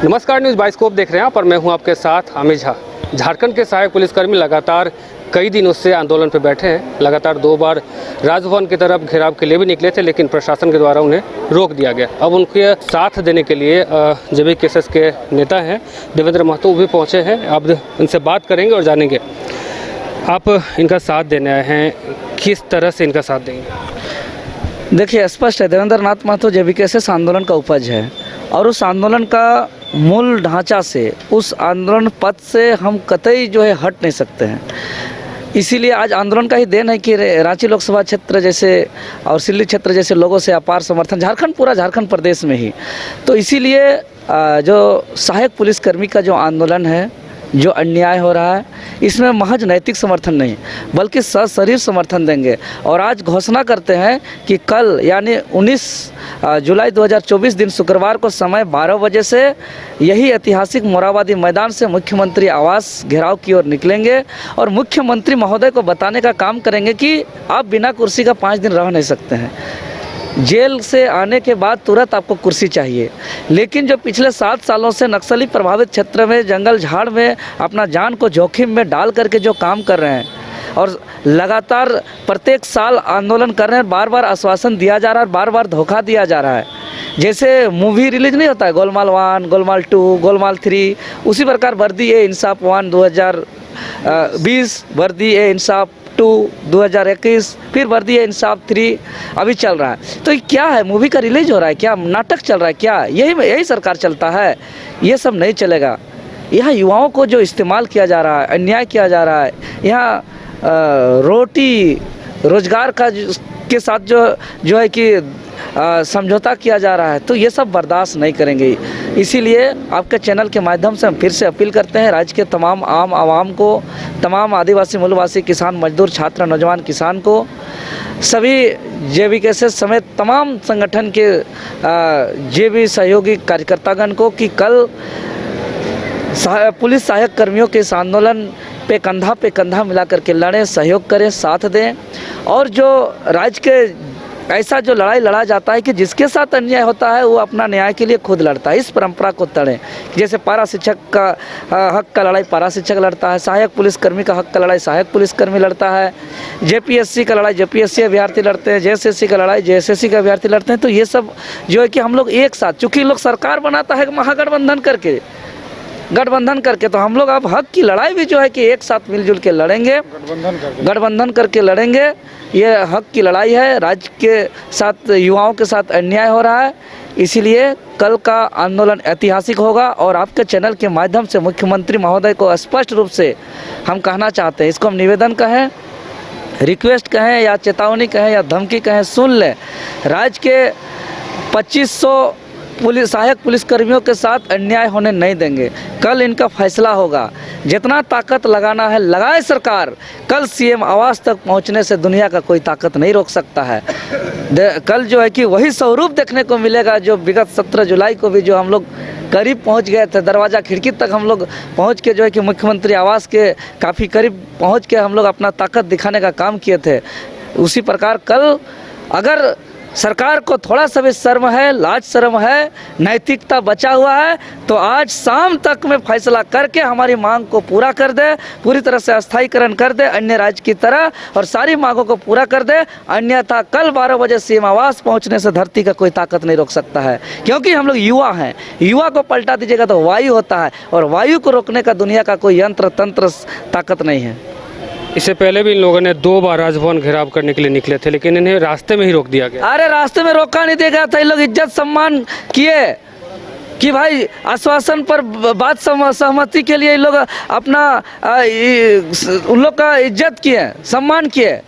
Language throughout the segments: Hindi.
नमस्कार, न्यूज़ बाइस्कोप देख रहे हैं पर मैं हूं आपके साथ आमिर झा। झारखंड के सहायक पुलिसकर्मी लगातार कई दिनों से आंदोलन पर बैठे हैं। लगातार 2 बार राजभवन की तरफ घेराव के लिए भी निकले थे, लेकिन प्रशासन के द्वारा उन्हें रोक दिया गया। अब उनके साथ देने के लिए जेबीकेएसएस के नेता हैं देवेंद्र महतो भी पहुँचे हैं। अब इनसे बात करेंगे और जानेंगे आप इनका साथ देने आए हैं, किस तरह से इनका साथ देंगे। देखिए, स्पष्ट है, देवेंद्र नाथ महतो जेबीकेएसएस आंदोलन का उपज है और उस आंदोलन का मूल ढांचा से, उस आंदोलन पथ से हम कतई हट नहीं सकते हैं। इसीलिए आज आंदोलन का ही देन है कि रांची लोकसभा क्षेत्र जैसे और सिल्ली क्षेत्र जैसे लोगों से अपार समर्थन, पूरा झारखंड प्रदेश में ही। तो इसीलिए जो सहायक पुलिसकर्मी का जो आंदोलन है, जो अन्याय हो रहा है, इसमें महज नैतिक समर्थन नहीं बल्कि सशरीर समर्थन देंगे। और आज घोषणा करते हैं कि कल यानी 19 जुलाई 2024 दिन शुक्रवार को समय 12 बजे से यही ऐतिहासिक मोराबादी मैदान से मुख्यमंत्री आवास घेराव की ओर निकलेंगे और मुख्यमंत्री महोदय को बताने का काम करेंगे कि आप बिना कुर्सी का 5 दिन रह नहीं सकते हैं। जेल से आने के बाद तुरंत आपको कुर्सी चाहिए। लेकिन जो पिछले 7 सालों से नक्सली प्रभावित क्षेत्र में, जंगल झाड़ में अपना जान को जोखिम में डाल करके जो काम कर रहे हैं और लगातार प्रत्येक साल आंदोलन कर रहे हैं, बार बार आश्वासन दिया जा रहा है, बार बार धोखा दिया जा रहा है। जैसे मूवी रिलीज नहीं होता है, गोलमाल 1, गोलमाल 2, गोलमाल 3, उसी प्रकार वर्दी ए इंसाफ 1 2020, वर्दी ए इंसाफ 2 2021, फिर वर्दी ए इंसाफ 3 अभी चल रहा है। तो ये क्या है? मूवी का रिलीज हो रहा है क्या? नाटक चल रहा है क्या? यही सरकार चलता है? ये सब नहीं चलेगा। यहाँ युवाओं को जो इस्तेमाल किया जा रहा है, अन्याय किया जा रहा है, यहाँ रोटी रोजगार का के साथ जो है कि समझौता किया जा रहा है, तो ये सब बर्दाश्त नहीं करेंगे। इसीलिए आपके चैनल के माध्यम से हम फिर से अपील करते हैं राज्य के तमाम आम आवाम को, तमाम आदिवासी मूलवासी किसान, मजदूर, छात्र, नौजवान किसान को, सभी जेबीकेएसएस समेत तमाम संगठन के जेबी सहयोगी कार्यकर्तागण को कि कल पुलिस सहायक कर्मियों के इस आंदोलन पे कंधा मिला करके लड़ें, सहयोग करें, साथ दें। और जो राज्य के ऐसा जो लड़ाई लड़ा जाता है कि जिसके साथ अन्याय होता है वो अपना न्याय के लिए खुद लड़ता है, इस परंपरा को तड़ें। जैसे पारा शिक्षक का हक का लड़ाई पारा शिक्षक लड़ता है, सहायक पुलिसकर्मी का हक का लड़ाई सहायक पुलिसकर्मी लड़ता है, जेपीएससी का लड़ाई जेपीएससी अभ्यर्थी लड़ते हैं, जेएसएससी का लड़ाई जेएसएससी का अभ्यर्थी लड़ते हैं। तो ये सब जो है कि हम लोग एक साथ, चूँकि लोग सरकार बनाता है महागठबंधन करके, तो हम लोग अब हक की लड़ाई भी जो है कि एक साथ मिलजुल के लड़ेंगे, गठबंधन करके लड़ेंगे। ये हक की लड़ाई है, राज्य के साथ, युवाओं के साथ अन्याय हो रहा है। इसीलिए कल का आंदोलन ऐतिहासिक होगा और आपके चैनल के माध्यम से मुख्यमंत्री महोदय को स्पष्ट रूप से हम कहना चाहते हैं, इसको हम निवेदन कहें, रिक्वेस्ट कहें या चेतावनी कहें या धमकी कहें, सुन लें। राज्य के 2500 सहायक पुलिसकर्मियों के साथ अन्याय होने नहीं देंगे। कल इनका फैसला होगा। जितना ताकत लगाना है लगाए सरकार। कल सीएम आवास तक पहुंचने से दुनिया का कोई ताकत नहीं रोक सकता है। कल जो है कि वही स्वरूप देखने को मिलेगा जो विगत 17 जुलाई को भी जो हम लोग करीब पहुंच गए थे, दरवाज़ा खिड़की तक हम लोग पहुंच के जो है कि मुख्यमंत्री आवास के काफ़ी करीब पहुँच के हम लोग अपना ताकत दिखाने का काम किए थे। उसी प्रकार कल अगर सरकार को थोड़ा सा भी शर्म है, लाज शर्म है, नैतिकता बचा हुआ है, तो आज शाम तक में फैसला करके हमारी मांग को पूरा कर दे, पूरी तरह से अस्थायीकरण कर दे अन्य राज्य की तरह, और सारी मांगों को पूरा कर दे। अन्यथा कल 12 बजे सीएम आवास पहुंचने से धरती का कोई ताकत नहीं रोक सकता है, क्योंकि हम लोग युवा हैं। युवा को पलटा दीजिएगा तो वायु होता है, और वायु को रोकने का दुनिया का कोई यंत्र तंत्र ताकत नहीं है। इससे पहले भी इन लोगों ने 2 बार राजभवन घेराव करने के लिए निकले थे, लेकिन इन्हें रास्ते में ही रोक दिया गया। अरे रास्ते में रोका नहीं दिया गया था, ये लोग इज्जत सम्मान किए कि भाई आश्वासन पर बात सहमति के लिए लोग अपना उन लोग का इज्जत किए, सम्मान किए।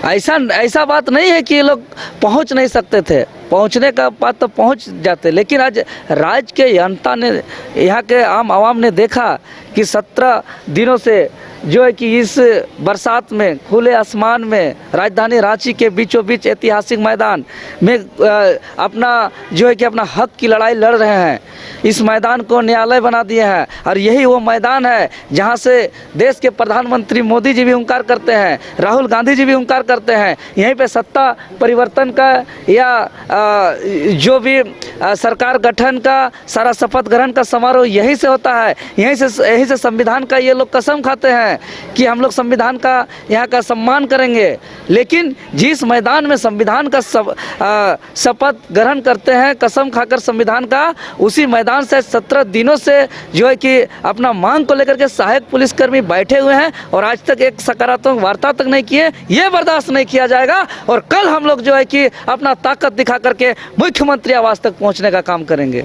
ऐसा बात नहीं है कि ये लोग पहुंच नहीं सकते थे, पहुंचने का बात तो पहुंच जाते। लेकिन आज राज्य के जनता ने, यहाँ के आम आवाम ने देखा कि 17 दिनों से जो है कि इस बरसात में खुले आसमान में राजधानी रांची के बीचों बीच ऐतिहासिक मैदान में अपना जो है कि अपना हक की लड़ाई लड़ रहे हैं। इस मैदान को न्यायालय बना दिए हैं और यही वो मैदान है जहां से देश के प्रधानमंत्री मोदी जी भी हुंकार करते हैं, राहुल गांधी जी भी हुंकार करते हैं। यहीं पे सत्ता परिवर्तन का या जो भी सरकार गठन का सारा शपथ ग्रहण का समारोह यहीं से होता है। यहीं से संविधान का ये लोग कसम खाते हैं कि हम लोग संविधान का यहाँ का सम्मान करेंगे, लेकिन जिस मैदान में संविधान का शपथ ग्रहण करते हैं कसम खाकर संविधान का, उसी मैदान से 17 दिनों से जो है कि अपना मांग को लेकर के सहायक पुलिसकर्मी बैठे हुए हैं और आज तक एक सकारात्मक वार्ता तक नहीं किए। ये बर्दाश्त नहीं किया जाएगा और कल हम लोग जो है कि अपना ताकत दिखा करके मुख्यमंत्री आवास तक पहुंचने का काम करेंगे।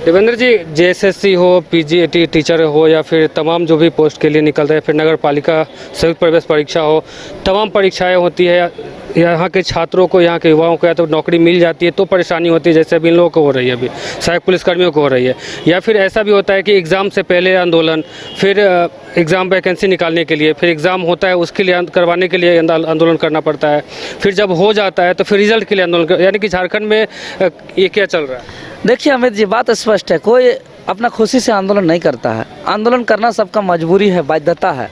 देवेंद्र जी, जेएसएससी हो, पीजीटी टीचर हो या फिर तमाम जो भी पोस्ट के लिए निकल रहे हैं, फिर नगर पालिका संयुक्त प्रवेश परीक्षा हो, तमाम परीक्षाएं होती है। यहाँ के छात्रों को, यहाँ के युवाओं को या तो नौकरी मिल जाती है तो परेशानी होती है, जैसे अभी इन लोगों को हो रही है, अभी सहायक पुलिसकर्मियों को हो रही है, या फिर ऐसा भी होता है कि एग्ज़ाम से पहले आंदोलन, फिर एग्ज़ाम वैकेंसी निकालने के लिए, फिर एग्ज़ाम होता है उसके लिए करवाने के लिए आंदोलन करना पड़ता है, फिर जब हो जाता है तो फिर रिजल्ट के लिए आंदोलन यानी कि झारखंड में ये क्या चल रहा है? देखिए अमित जी, बात स्पष्ट है, कोई अपना खुशी से आंदोलन नहीं करता है। आंदोलन करना सबका मजबूरी है, बाध्यता है,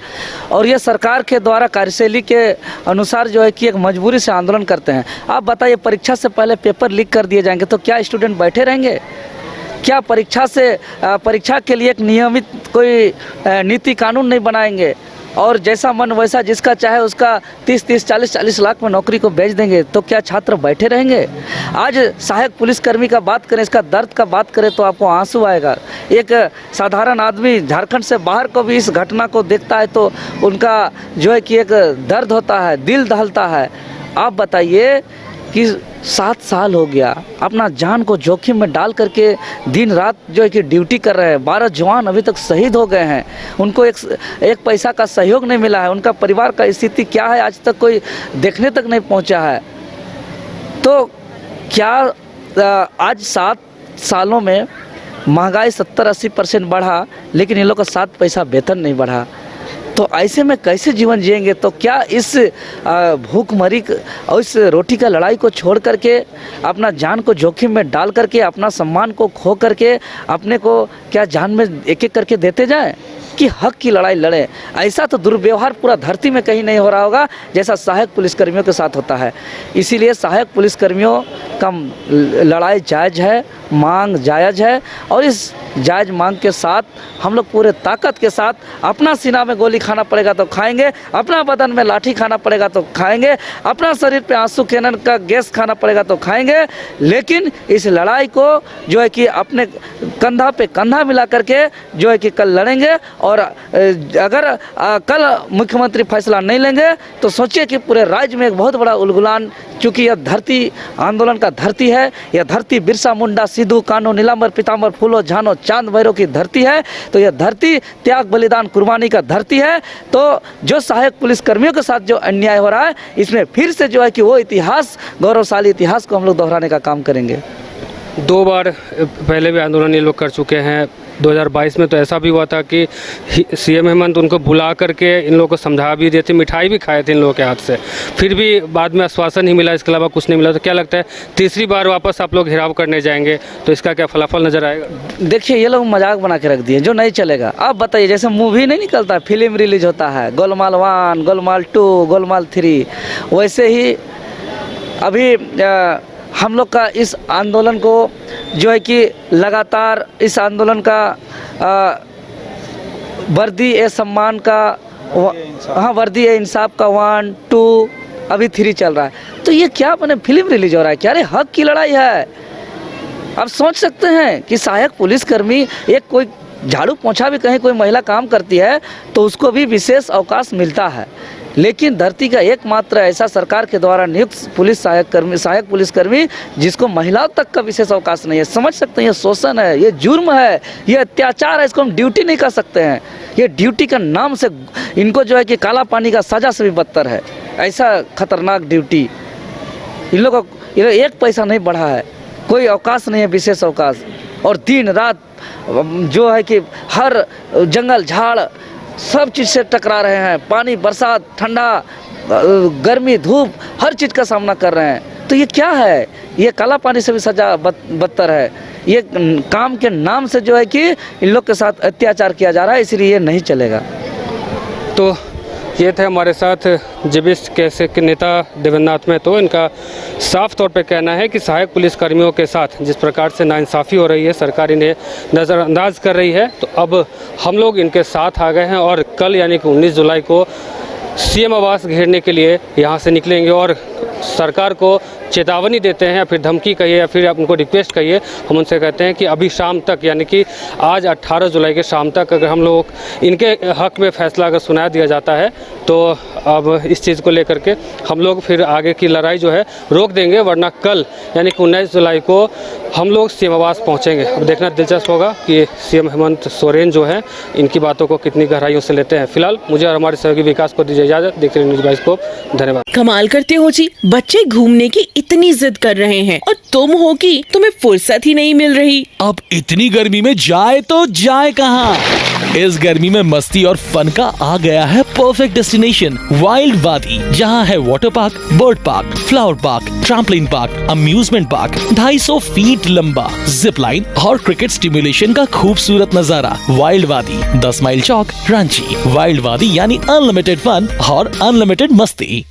और ये सरकार के द्वारा कार्यशैली के अनुसार जो है कि एक मजबूरी से आंदोलन करते हैं। आप बताइए, परीक्षा से पहले पेपर लीक कर दिए जाएंगे तो क्या स्टूडेंट बैठे रहेंगे? क्या परीक्षा के लिए एक नियमित कोई नीति कानून नहीं बनाएंगे और जैसा मन वैसा जिसका चाहे उसका 30-30, 40-40 लाख में नौकरी को बेच देंगे तो क्या छात्र बैठे रहेंगे? आज सहायक पुलिसकर्मी का बात करें, इसका दर्द का बात करें तो आपको आंसू आएगा। एक साधारण आदमी झारखंड से बाहर को भी इस घटना को देखता है तो उनका जो है कि एक दर्द होता है, दिल दहलता है। आप बताइए कि 7 साल हो गया, अपना जान को जोखिम में डाल करके दिन रात जो है कि ड्यूटी कर रहे हैं। 12 जवान अभी तक शहीद हो गए हैं, उनको एक पैसा का सहयोग नहीं मिला है। उनका परिवार का स्थिति क्या है आज तक कोई देखने तक नहीं पहुंचा है। तो क्या आज 7 सालों में महंगाई 70-80% बढ़ा लेकिन इन लोग का 7 पैसा वेतन नहीं बढ़ा, तो ऐसे में कैसे जीवन जिएंगे? तो क्या इस भूखमरी और इस रोटी का लड़ाई को छोड़ करके, अपना जान को जोखिम में डाल करके, अपना सम्मान को खो करके अपने को क्या जान में एक-एक करके देते जाएं कि हक की लड़ाई लड़ें? ऐसा तो दुर्व्यवहार पूरा धरती में कहीं नहीं हो रहा होगा जैसा सहायक पुलिसकर्मियों के साथ होता है। इसीलिए सहायक पुलिसकर्मियों का लड़ाई जायज़ है, मांग जायज़ है, और इस जायज़ मांग के साथ हम लोग पूरे ताकत के साथ, अपना सीना में गोली खाना पड़ेगा तो खाएंगे, अपना बदन में लाठी खाना पड़ेगा तो खाएंगे, अपना शरीर पे आंसू कैनन का गैस खाना पड़ेगा तो खाएंगे, लेकिन इस लड़ाई को जो है कि अपने कंधा पे कंधा मिला करके जो है कि कल लड़ेंगे। और अगर कल मुख्यमंत्री फैसला नहीं लेंगे तो सोचिए कि पूरे राज्य में एक बहुत बड़ा उलगुलान, क्योंकि यह धरती आंदोलन का धरती है, यह धरती बिरसा मुंडा, सिद्धू कान्हू, नीलांबर पीतांबर फूलो झानो चांद भैरव की धरती है। तो यह धरती त्याग बलिदान कुर्बानी का धरती है। तो जो सहायक पुलिसकर्मियों के साथ जो अन्याय हो रहा है, इसमें फिर से जो है कि वो इतिहास, गौरवशाली इतिहास को हम लोग दोहराने का काम करेंगे। 2 बार पहले भी आंदोलन ये लोग कर चुके हैं। 2022 में तो ऐसा भी हुआ था कि सीएम हेमंत उनको बुला करके इन लोगों को समझा भी दिए थे, मिठाई भी खाए थे इन लोगों के हाथ से, फिर भी बाद में आश्वासन ही मिला, इसके अलावा कुछ नहीं मिला। तो क्या लगता है तीसरी बार वापस आप लोग घेराव करने जाएंगे तो इसका क्या फलाफल नज़र आएगा? देखिए, ये लोग मजाक बना के रख दिए जो नहीं चलेगा। आप बताइए, जैसे मूवी नहीं निकलता, फिल्म रिलीज होता है, गोलमाल 1, गोलमाल 2, गोलमाल 3, वैसे ही अभी हम लोग का इस आंदोलन को जो है कि लगातार इस आंदोलन का वर्दी ए सम्मान का, हाँ, वर्दी ए इंसाफ का 1, 2, अभी 3 चल रहा है। तो ये क्या बने फिल्म रिलीज हो रहा है क्या? अरे हक की लड़ाई है। आप सोच सकते हैं कि सहायक पुलिसकर्मी, एक कोई झाड़ू पोंछा भी कहीं कोई महिला काम करती है तो उसको भी विशेष अवकाश मिलता है, लेकिन धरती का एकमात्र ऐसा सरकार के द्वारा नियुक्त सहायक पुलिसकर्मी जिसको महिलाओं तक का विशेष अवकाश नहीं है। समझ सकते हैं, ये शोषण है, ये जुर्म है, ये अत्याचार है, इसको हम ड्यूटी नहीं कर सकते हैं। ये ड्यूटी का नाम से इनको जो है कि काला पानी का सज़ा से भी बदतर है, ऐसा खतरनाक ड्यूटी। इन लोगों को 1 पैसा नहीं बढ़ा है, कोई अवकाश नहीं है, विशेष अवकाश, और दिन रात जो है कि हर जंगल झाड़ सब चीज़ से टकरा रहे हैं। पानी, बरसात, ठंडा, गर्मी, धूप, हर चीज़ का सामना कर रहे हैं। तो ये क्या है? ये काला पानी से भी सजा बदतर है। ये काम के नाम से जो है कि इन लोग के साथ अत्याचार किया जा रहा है, इसलिए ये नहीं चलेगा। तो ये थे हमारे साथ जेबीएस के नेता देवेंद्रनाथ महतो। इनका साफ तौर पे कहना है कि सहायक पुलिस कर्मियों के साथ जिस प्रकार से नाइंसाफ़ी हो रही है, सरकार इन्हें नज़रअंदाज कर रही है, तो अब हम लोग इनके साथ आ गए हैं और कल यानी कि 19 जुलाई को सीएम आवास घेरने के लिए यहाँ से निकलेंगे और सरकार को चेतावनी देते हैं या फिर धमकी कहिए या फिर आप उनको रिक्वेस्ट कहिए। हम उनसे कहते हैं कि अभी शाम तक यानी कि आज 18 जुलाई के शाम तक अगर हम लोग इनके हक में फ़ैसला अगर सुना दिया जाता है तो अब इस चीज़ को लेकर के हम लोग फिर आगे की लड़ाई जो है रोक देंगे, वरना कल यानी कि 19 जुलाई को हम लोग सीएम आवास पहुँचेंगे। अब देखना दिलचस्प होगा कि सीएम हेमंत सोरेन जो हैं इनकी बातों को कितनी गहराइयों से लेते हैं। फिलहाल मुझे और हमारे सहयोगी विकास को दीजिए इजाज़त। देखते रहिए न्यूज़ बाइस्कोप। धन्यवाद। कमाल करते हो जी, बच्चे घूमने की इतनी जिद कर रहे हैं और तुम हो कि तुम्हें फुर्सत ही नहीं मिल रही। अब इतनी गर्मी में जाए तो जाए कहाँ? इस गर्मी में मस्ती और फन का आ गया है परफेक्ट डेस्टिनेशन, वाइल्ड वादी, जहाँ है water park, bird park, flower park, trampoline park, amusement park, 250 feet लंबा, जिप लाइन और क्रिकेट स्टिमुलेशन का खूबसूरत नजारा। वाइल्ड वादी, 10 माइल चौक, रांची। वाइल्ड वादी यानी अनलिमिटेड फन और अनलिमिटेड मस्ती।